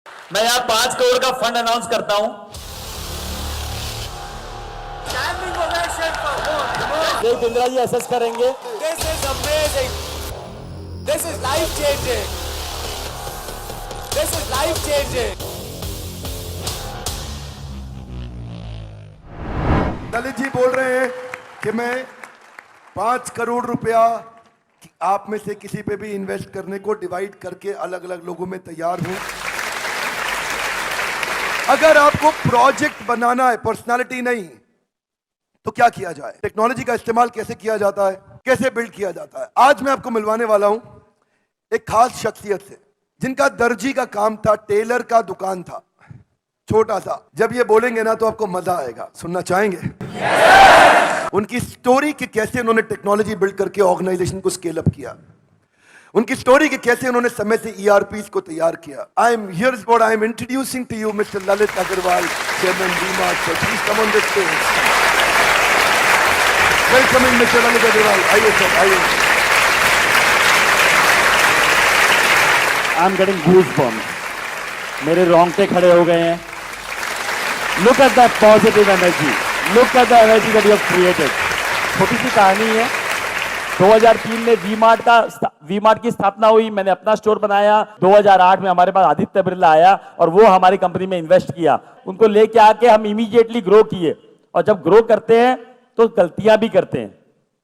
मैं यहाँ 5 करोड़ का फंड अनाउंस करता हूँ। देख इंदिरा जी असेस करेंगे। This is amazing. This is life changing. This is life changing. Lalit ji बोल रहे हैं कि मैं 5 करोड़ रुपया आप में से किसी पे भी इन्वेस्ट करने को डिवाइड करके अलग अलग लोगों में तैयार हूं। अगर आपको प्रोजेक्ट बनाना है, पर्सनालिटी नहीं, तो क्या किया जाए, टेक्नोलॉजी का इस्तेमाल कैसे किया जाता है, कैसे बिल्ड किया जाता है। आज मैं आपको मिलवाने वाला हूं एक खास शख्सियत से जिनका दर्जी का काम था, टेलर का दुकान था, छोटा सा। जब ये बोलेंगे ना तो आपको मजा आएगा। सुनना चाहेंगे? उनकी स्टोरी कि कैसे उन्होंने टेक्नोलॉजी बिल्ड करके ऑर्गेनाइजेशन को स्केल अप किया, उनकी स्टोरी कि कैसे उन्होंने समय से ईआरपीस को तैयार किया। I am here is what I am introducing to you mister Lalit Agarwal, chairman V-Mart. So please come on the stage. Welcoming mister Lalit Agarwal. आइए सर, आइए। आई एम गेटिंग गूज़बम्प्स, मेरे रोंगटे खड़े हो गए हैं। Look at that positive energy, look at the energy that you have created. छोटी सी कहानी है। 2003 में वी-मार्ट की स्थापना हुई, मैंने अपना स्टोर बनाया। 2008 में हमारे पास आदित्य बिरला आया और वो हमारी कंपनी में इन्वेस्ट किया। उनको लेके आके हम इमीडिएटली ग्रो किए। और जब ग्रो करते हैं तो गलतियां भी करते हैं।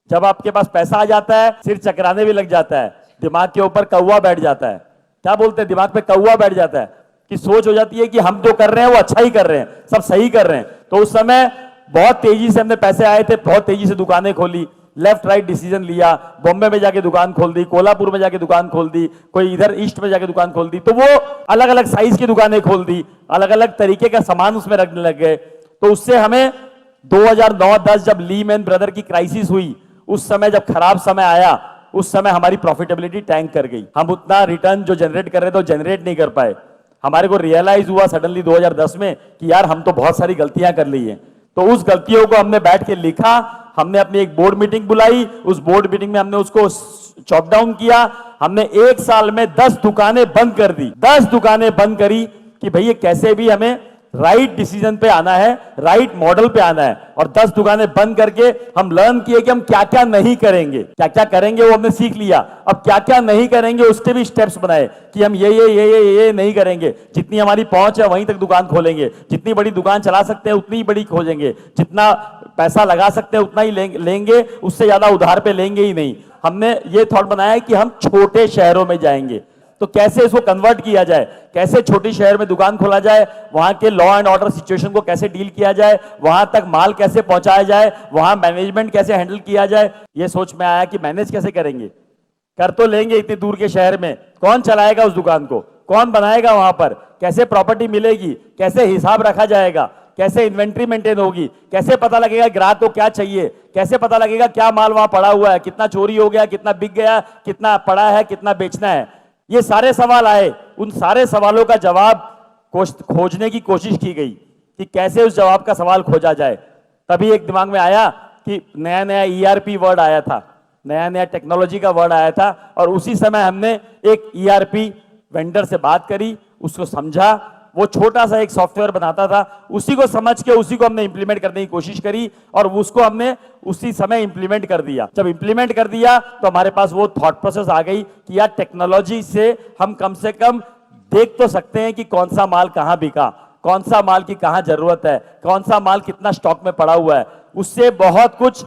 जब आपके पास पैसा आ जाता है, सिर चकराने भी लग जाता है, दिमाग के ऊपर कौवा बैठ जाता है। क्या बोलते हैं, दिमाग पे कौवा बैठ जाता है कि सोच हो जाती है कि हम जो कर रहे हैं वो अच्छा ही कर रहे हैं, सब सही कर रहे हैं। तो उस समय बहुत तेजी से हमने पैसे आए थे, बहुत तेजी से दुकानें खोली, लेफ्ट राइट डिसीजन लिया। बॉम्बे में जाके दुकान खोल दी, कोल्हापुर में जाके दुकान खोल दी, कोई इधर ईस्ट में जाके दुकान खोल दी। तो वो अलग अलग साइज की दुकानें खोल दी, अलग अलग तरीके का सामान उसमें रखने लग गए। तो उससे हमें 2009-10 जब लीमैन ब्रदर की क्राइसिस हुई, उस समय जब खराब समय आया, उस समय हमारी प्रॉफिटेबिलिटी टैंक कर गई। हम उतना रिटर्न जो जनरेट कर रहे थे वो जनरेट नहीं कर पाए। हमारे को रियलाइज हुआ सडनली 2010 में कि यार हम तो बहुत सारी गलतियां कर ली हैं। तो उस गलतियों को हमने बैठ के लिखा, हमने अपनी एक बोर्ड मीटिंग बुलाई, उस बोर्ड मीटिंग में हमने उसको चॉप डाउन किया। हमने 1 साल में 10 दुकानें बंद कर दी, 10 दुकानें बंद करी कि भैया कैसे भी हमें राइट डिसीजन पे आना है, राइट मॉडल पे आना है। और 10 दुकानें बंद करके हम लर्न किए कि हम क्या क्या नहीं करेंगे, क्या क्या करेंगे वो हमने सीख लिया। अब क्या क्या नहीं करेंगे उसके भी स्टेप्स बनाए कि हम ये नहीं करेंगे। जितनी हमारी पहुंच है वहीं तक दुकान खोलेंगे, जितनी बड़ी दुकान चला सकते हैं उतनी ही बड़ी खोजेंगे, जितना पैसा लगा सकते हैं उतना ही लेंगे, उससे ज्यादा उधार पे लेंगे ही नहीं। हमने ये थॉट बनाया कि हम छोटे शहरों में जाएंगे, तो कैसे इसको कन्वर्ट किया जाए, कैसे छोटी शहर में दुकान खोला जाए, वहां के लॉ एंड ऑर्डर सिचुएशन को कैसे डील किया जाए, वहां तक माल कैसे पहुंचाया जाए, वहां मैनेजमेंट कैसे हैंडल किया जाए। ये सोच में आया कि मैनेज कैसे करेंगे, कर तो लेंगे इतनी दूर के शहर में, कौन चलाएगा उस दुकान को, कौन बनाएगा वहां पर, कैसे प्रॉपर्टी मिलेगी, कैसे हिसाब रखा जाएगा, कैसे इन्वेंट्री मेंटेन होगी, कैसे पता लगेगा ग्राहक को क्या चाहिए, कैसे पता लगेगा क्या माल वहां पड़ा हुआ है, कितना चोरी हो गया, कितना बिक गया, कितना पड़ा है, कितना बेचना है। ये सारे सवाल आए। उन सारे सवालों का जवाब खोजने की कोशिश की गई कि कैसे उस जवाब का सवाल खोजा जाए। तभी एक दिमाग में आया कि नया नया ईआरपी वर्ड आया था, नया नया टेक्नोलॉजी का वर्ड आया था। और उसी समय हमने एक ईआरपी वेंडर से बात करी, उसको समझा। वो छोटा सा एक सॉफ्टवेयर बनाता था, उसी को समझ के उसी को हमने इंप्लीमेंट करने की कोशिश करी और उसको हमने उसी समय इंप्लीमेंट कर दिया। जब इंप्लीमेंट कर दिया तो हमारे पास वो थॉट प्रोसेस आ गई कि यार टेक्नोलॉजी से हम कम से कम देख तो सकते हैं कि कौन सा माल कहां बिका, कौन सा माल की कहां जरूरत है, कौन सा माल कितना स्टॉक में पड़ा हुआ है। उससे बहुत कुछ,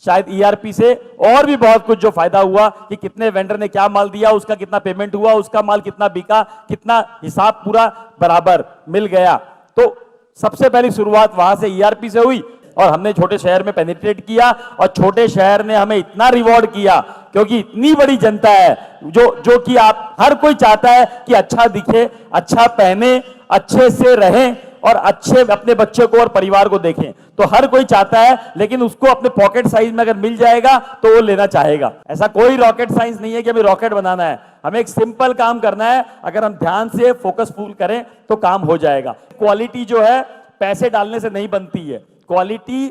शायद ईआरपी से और भी बहुत कुछ जो फायदा हुआ कि कितने वेंडर ने क्या माल दिया, उसका कितना पेमेंट हुआ, उसका माल कितना बिका, कितना हिसाब पूरा बराबर मिल गया। तो सबसे पहली शुरुआत वहां से ईआरपी से हुई और हमने छोटे शहर में पेनिट्रेट किया और छोटे शहर ने हमें इतना रिवॉर्ड किया क्योंकि इतनी बड़ी जनता है जो कि आप हर कोई चाहता है कि अच्छा दिखे, अच्छा पहने, अच्छे से रहें और अच्छे अपने बच्चे को और परिवार को देखें। तो हर कोई चाहता है, लेकिन उसको अपने पॉकेट साइज में अगर मिल जाएगा तो वो लेना चाहेगा। ऐसा कोई रॉकेट साइंस नहीं है कि हमें रॉकेट बनाना है, हमें एक सिंपल काम करना है। अगर हम ध्यान से फोकसफुल करें तो काम हो जाएगा। क्वालिटी जो है पैसे डालने से नहीं बनती है, क्वालिटी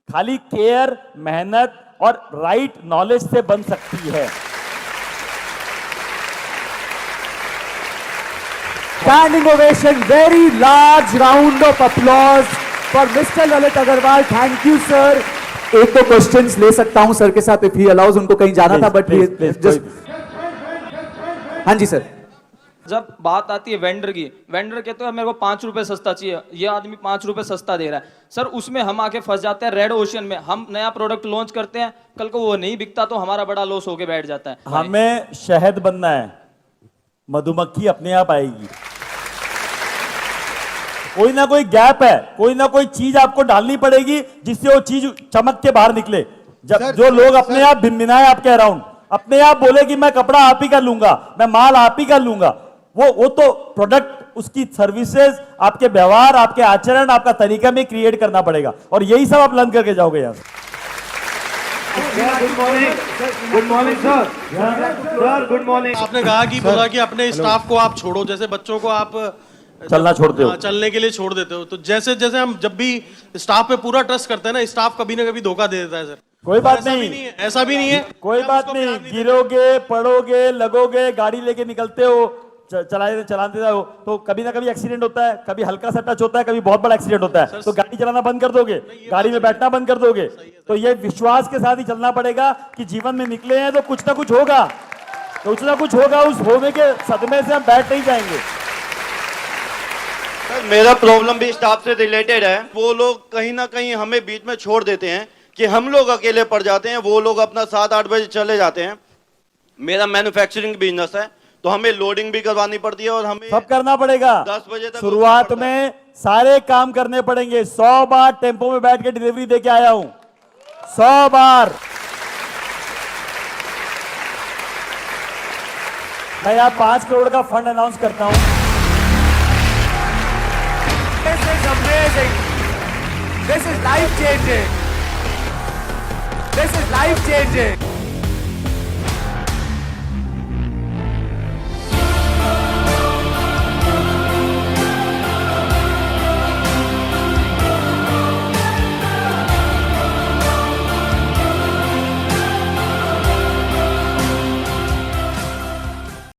खाली केयर, मेहनत और राइट नॉलेज से बन सकती है। Standing ovation, very large round of applause for Mr. Lalit Agarwal. Thank you, sir. एक दो क्वेश्चंस ले सकता हूं सर के साथ, इफ ही अलाउज, उनको कहीं जाना था, बट हाँ जी सर। जब बात आती है वेंडर की, वेंडर कहते हैं मेरे को 5 रुपए सस्ता चाहिए, ये आदमी 5 रुपए सस्ता दे रहा है सर, उसमें हम आके फंस जाते हैं रेड ओशियन में। हम नया प्रोडक्ट लॉन्च करते हैं, कल को वो नहीं बिकता तो हमारा बड़ा लॉस होके बैठ जाता है। हमें शहद बनना है, मधुमक्खी अपने आप आएगी। कोई ना कोई गैप है, कोई ना कोई चीज आपको डालनी पड़ेगी जिससे वो चीज चमक के बाहर निकले। जब जो लोग अपने आप भिनभिनाए आपके अराउंड, अपने आप बोले कि मैं कपड़ा आप ही का लूंगा, मैं माल आप ही का लूंगा, वो तो प्रोडक्ट, उसकी सर्विसेज, आपके व्यवहार, आपके आचरण, आपका तरीका में क्रिएट करना पड़ेगा, और यही सब आप लर्न करके जाओगे यार। Good morning sir. Sir good morning. आपने कहा कि बोला कि अपने स्टाफ को आप छोड़ो, जैसे बच्चों को आप चलना छोड़ते हो, चलने के लिए छोड़ देते हो, तो जैसे जैसे हम जब भी स्टाफ पे पूरा ट्रस्ट करते हैं ना, स्टाफ कभी ना कभी धोखा दे देता है सर। कोई बात ऐसा भी नहीं, नहीं है, ऐसा भी नहीं है, कोई बात नहीं, गिरोगे, पड़ोगे, लगोगे, गाड़ी लेके निकलते हो, चलाते हो तो कभी ना कभी एक्सीडेंट होता है, कभी हल्का सा टच होता है, कभी बहुत बड़ा एक्सीडेंट होता है, तो गाड़ी चलाना बंद कर दोगे, गाड़ी में बैठना बंद कर दोगे। तो ये विश्वास के साथ ही चलना पड़ेगा कि जीवन में निकले हैं तो कुछ ना कुछ होगा, कुछ ना कुछ होगा, उस होने के सदमे से हम बैठ नहीं जाएंगे। सर मेरा प्रॉब्लम भी स्टाफ से रिलेटेड है। वो लोग कहीं ना कहीं हमें बीच में छोड़ देते हैं कि हम लोग अकेले पड़ जाते हैं, वो लोग अपना 7-8 बजे चले जाते हैं। मेरा मैन्युफैक्चरिंग बिजनेस है तो हमें लोडिंग भी करवानी पड़ती है और हमें सब करना पड़ेगा। 10 बजे तक शुरुआत में सारे काम करने पड़ेंगे। 100 बार टेम्पो में बैठ के डिलीवरी देके आया हूं, 100 बार। मैं यहाँ 5 करोड़ का फंड अनाउंस करता हूं। This is amazing. This is life changing. This is life changing.